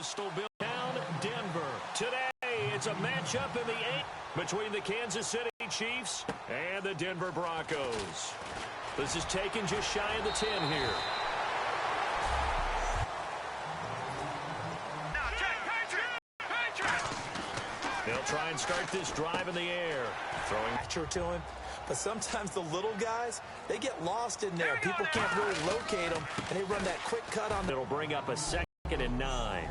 Broncos still built down Denver. Today, it's a matchup in the 8th between the Kansas City Chiefs and the Denver Broncos. This is taken just shy of the 10 here. They'll try and start this drive in the air. Throwing to him. But sometimes the little guys, they get lost in there. People can't really locate them, and they run that quick cut on them. It'll bring up a 2nd and 9.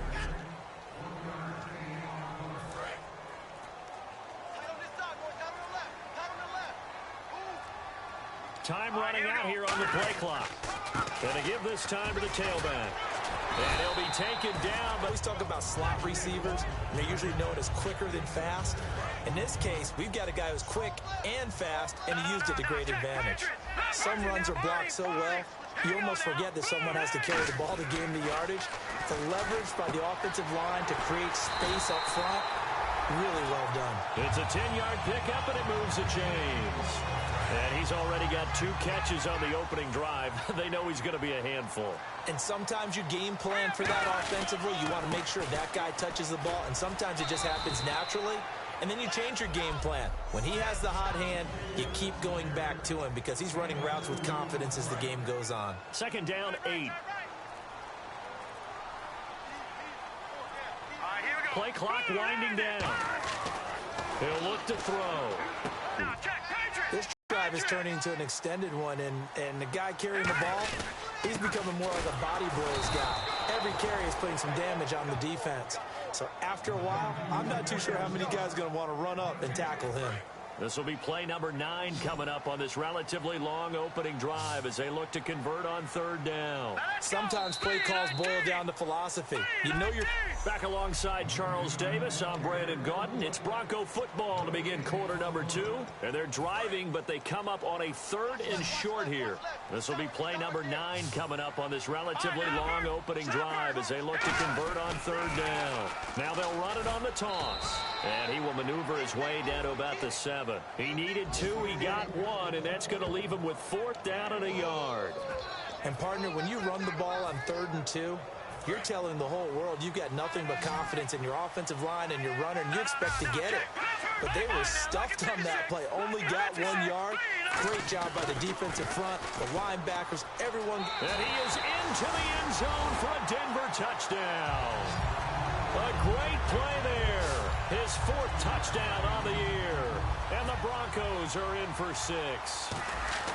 Time running out here on the play clock. Going to give this time to the tailback. And he'll be taken down. But we talk about slot receivers, and they're usually known as quicker than fast. In this case, we've got a guy who's quick and fast, and he used it to great advantage. Some runs are blocked so well, you almost forget that someone has to carry the ball to gain the yardage. The leverage by the offensive line to create space up front, really well done. It's a 10-yard pickup, and it moves the chains. And he's already got 2 catches on the opening drive. They know he's going to be a handful. And sometimes you game plan for that offensively. You want to make sure that guy touches the ball, and sometimes it just happens naturally. And then you change your game plan. When he has the hot hand, you keep going back to him because he's running routes with confidence as the game goes on. 2nd down, 8. Play clock winding down. He'll look to throw. This drive is turning into an extended one, and the guy carrying the ball, he's becoming more like a body blows guy. Every carry is putting some damage on the defense. So after a while, I'm not too sure how many guys are going to want to run up and tackle him. This will be play number 9 coming up on this relatively long opening drive as they look to convert on 3rd down. Sometimes play calls boil down to philosophy. You know you're back alongside Charles Davis. I'm Brandon Gaudin. It's Bronco football to begin quarter number 2. And they're driving, but they come up on a 3rd and short here. This will be play number 9 coming up on this relatively long opening drive as they look to convert on 3rd down. Now they'll run it on the toss. And he will maneuver his way down to about the 7. He needed 2, he got 1, and that's going to leave him with 4th down and a yard. And, partner, when you run the ball on 3rd and 2, you're telling the whole world you've got nothing but confidence in your offensive line and your runner, and you expect to get it. But they were stuffed on that play, only got 1 yard. Great job by the defensive front, the linebackers, everyone. And he is into the end zone for a Denver touchdown. A great play there. His 4th touchdown on the year. And the Broncos are in for 6.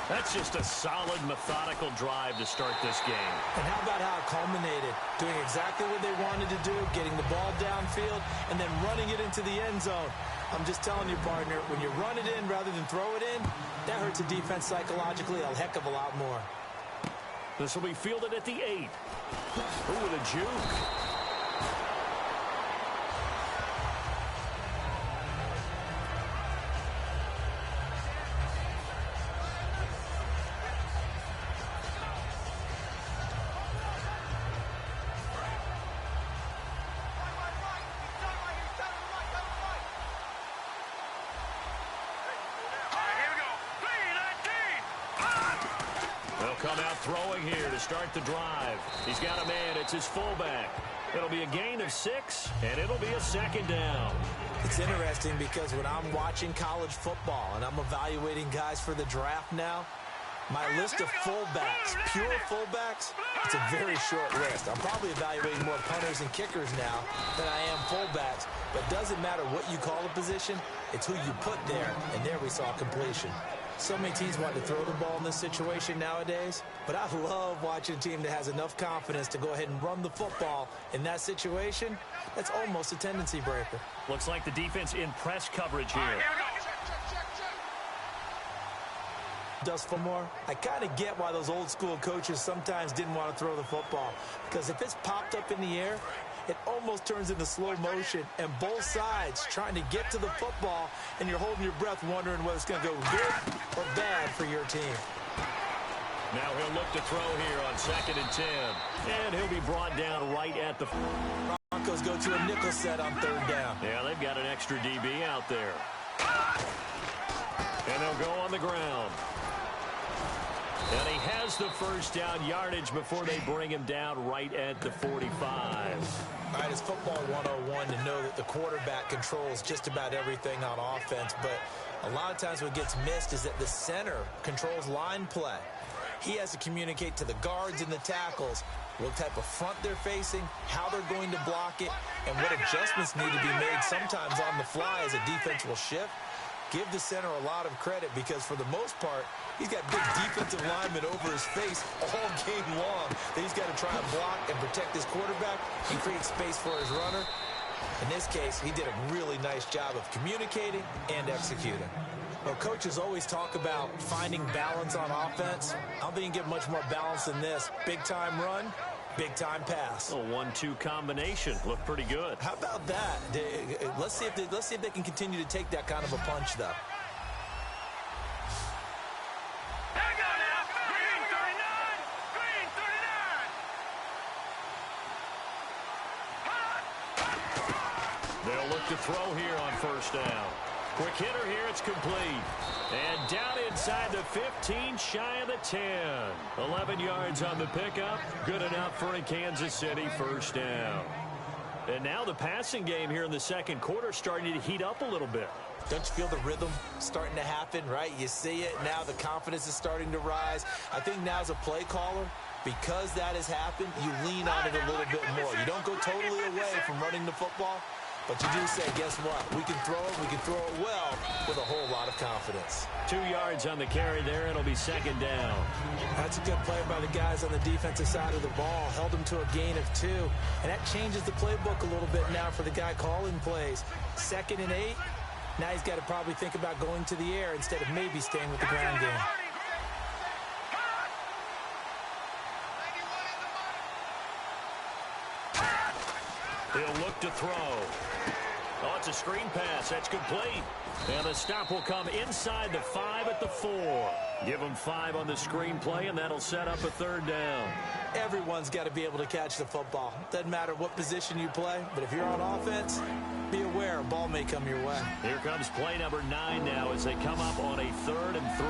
That's just a solid, methodical drive to start this game. And how about how it culminated? Doing exactly what they wanted to do, getting the ball downfield, and then running it into the end zone. I'm just telling you, partner, when you run it in rather than throw it in, that hurts a defense psychologically a heck of a lot more. This will be fielded at the 8. Ooh, with a juke. Come out throwing here to start the drive. He's got a man. It's his fullback. It'll be a gain of 6, and it'll be a 2nd down. It's interesting because when I'm watching college football and I'm evaluating guys for the draft now, my list of fullbacks, pure fullbacks, it's a very short list. I'm probably evaluating more punters and kickers now than I am fullbacks. But it doesn't matter what you call a position, it's who you put there, and there we saw completion. So many teams want to throw the ball in this situation nowadays, but I love watching a team that has enough confidence to go ahead and run the football in that situation. That's almost a tendency breaker. Looks like the defense in press coverage here. Does for more. I kind of get why those old school coaches sometimes didn't want to throw the football, because if it's popped up in the air, it almost turns into slow motion, and both sides trying to get to the football, and you're holding your breath wondering whether it's going to go good or bad for your team. Now he'll look to throw here on 2nd and 10, and he'll be brought down right at the... Broncos go to a nickel set on 3rd down. Yeah, they've got an extra DB out there. And they'll go on the ground. And he has the first down yardage before they bring him down right at the 45. All right, it's football 101 to know that the quarterback controls just about everything on offense, but a lot of times what gets missed is that the center controls line play. He has to communicate to the guards and the tackles what type of front they're facing, how they're going to block it, and what adjustments need to be made sometimes on the fly as a defense will shift. Give the center a lot of credit because for the most part, he's got big defensive linemen over his face all game long that he's got to try and block and protect his quarterback and create space for his runner. In this case, he did a really nice job of communicating and executing. Well, coaches always talk about finding balance on offense. I don't think you can get much more balance than this. Big-time run, big-time pass. A 1-2 combination. Looked pretty good. How about that? Let's see if they can continue to take that kind of a punch, though. They'll look to throw here on first down. Quick hitter here, it's complete. And down inside the 15, shy of the 10. 11 yards on the pickup. Good enough for a Kansas City first down. And now the passing game here in the second quarter starting to heat up a little bit. Don't you feel the rhythm starting to happen, right? You see it now. The confidence is starting to rise. I think now as a play caller, because that has happened, you lean on it a little bit more. You don't go totally away from running the football. But you do say, guess what? We can throw it well with a whole lot of confidence. 2 yards on the carry there. It'll be second down. That's a good play by the guys on the defensive side of the ball. Held them to a gain of 2. And that changes the playbook a little bit now for the guy calling plays. 2nd and 8. Now he's got to probably think about going to the air instead of maybe staying with the ground game. He'll look to throw. Oh, it's a screen pass. That's complete. And the stop will come inside the 5 at the 4. Give him 5 on the screen play, and that'll set up a third down. Everyone's got to be able to catch the football. Doesn't matter what position you play, but if you're on offense, be aware a ball may come your way. Here comes play number 9 now as they come up on a 3rd and 3.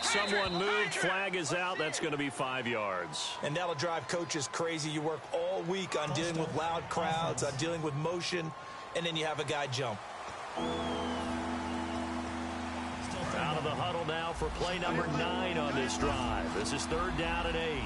Someone moved, flag is out. That's going to be 5 yards. And that'll drive coaches crazy. You work all week on dealing with loud crowds, on dealing with motion, and then you have a guy jump. Out of the huddle now for play number 9 on this drive. This is 3rd down and 8.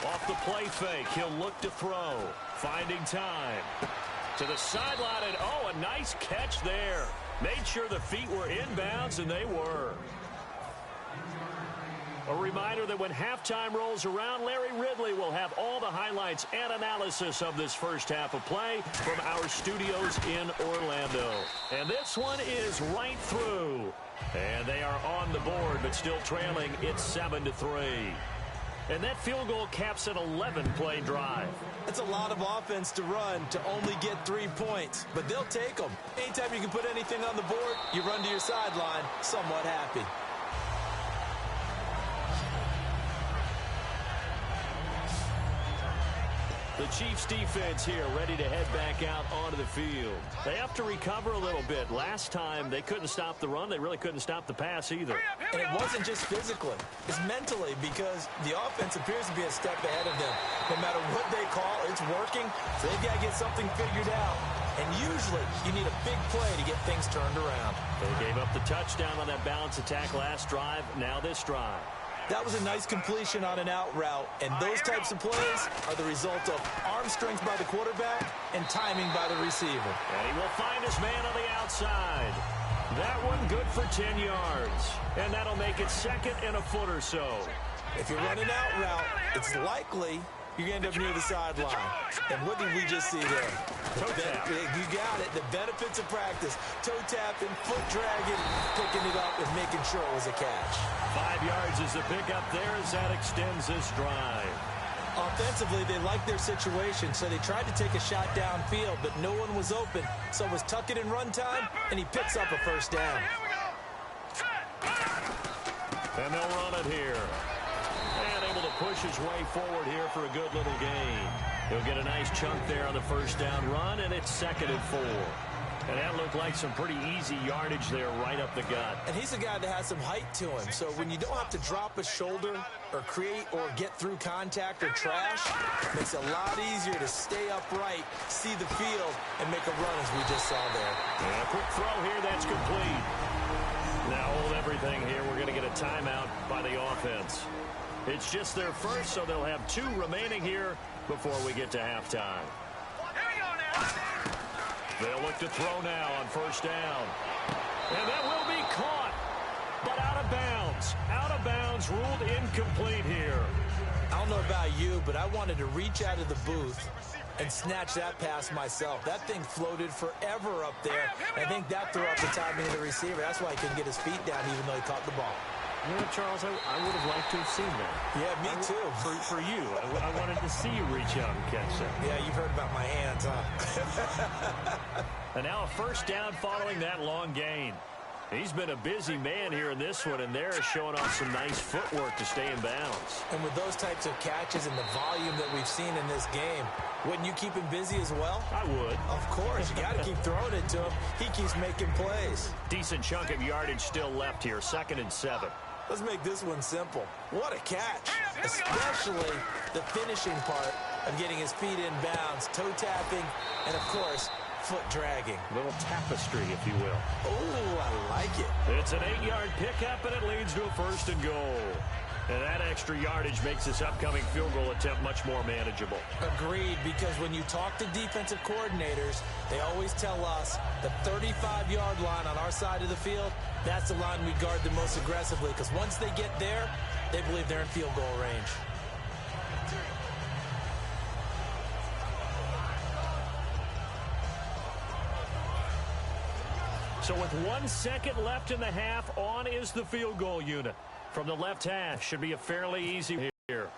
Off the play fake, he'll look to throw. Finding time. To the sideline, and oh, a nice catch there. Made sure the feet were inbounds, and they were. A reminder that when halftime rolls around, Larry Ridley will have all the highlights and analysis of this first half of play from our studios in Orlando. And this one is right through. And they are on the board, but still trailing. It's 7-3. And that field goal caps an 11-play drive. That's a lot of offense to run to only get 3 points, but they'll take them. Anytime you can put anything on the board, you run to your sideline somewhat happy. The Chiefs defense here ready to head back out onto the field. They have to recover a little bit. Last time they couldn't stop the run. They really couldn't stop the pass either. And it wasn't just physically. It's mentally because the offense appears to be a step ahead of them. No matter what they call, it's working. So they've got to get something figured out. And usually you need a big play to get things turned around. They gave up the touchdown on that balance attack last drive. Now this drive. That was a nice completion on an out route, and those types of plays are the result of arm strength by the quarterback and timing by the receiver. And he will find his man on the outside. That one good for 10 yards, and that'll make it 2nd and a foot or so. If you're running out route, it's likely you're going to end up near the sideline. And what did we just see there? You got it. The benefits of practice. Toe tapping, foot dragging, picking it up, and making sure it was a catch. 5 yards is the pickup there as that extends this drive. Offensively, they liked their situation, so they tried to take a shot downfield, but no one was open. So it was tuck it in run time, and he picks up a first down. And they'll run it here. push his way forward here for a good little gain. He'll get a nice chunk there on the first down run, and it's 2nd and 4. And that looked like some pretty easy yardage there right up the gut. And he's a guy that has some height to him. So when you don't have to drop a shoulder or create or get through contact or trash, it makes it a lot easier to stay upright, see the field, and make a run as we just saw there. And a quick throw here, that's complete. Now hold everything here. We're going to get a timeout by the offense. It's just their first, so they'll have 2 remaining here before we get to halftime. Here we go now. They'll look to throw now on first down. And that will be caught, but out of bounds. Out of bounds, ruled incomplete here. I don't know about you, but I wanted to reach out of the booth and snatch that pass myself. That thing floated forever up there. I think that threw off the timing of the receiver. That's why he couldn't get his feet down even though he caught the ball. You know, Charles, I would have liked to have seen that. Yeah, me too. For you. I wanted to see you reach out and catch that. Yeah, you've heard about my hands, huh? And now a first down following that long gain. He's been a busy man here in this one, and there is showing off some nice footwork to stay in bounds. And with those types of catches and the volume that we've seen in this game, wouldn't you keep him busy as well? I would. Of course. You got to keep throwing it to him. He keeps making plays. Decent chunk of yardage still left here, 2nd and 7. Let's make this one simple. What a catch, especially the finishing part of getting his feet in bounds, toe tapping, and, of course, foot dragging. Little tapestry, if you will. Oh, I like it. It's an 8-yard pickup, and it leads to a 1st and goal. And that extra yardage makes this upcoming field goal attempt much more manageable. Agreed, because when you talk to defensive coordinators, they always tell us the 35-yard line on our side of the field, that's the line we guard the most aggressively, because once they get there, they believe they're in field goal range. So with 1 second left in the half, on is the field goal unit. From the left hash, should be a fairly easy here.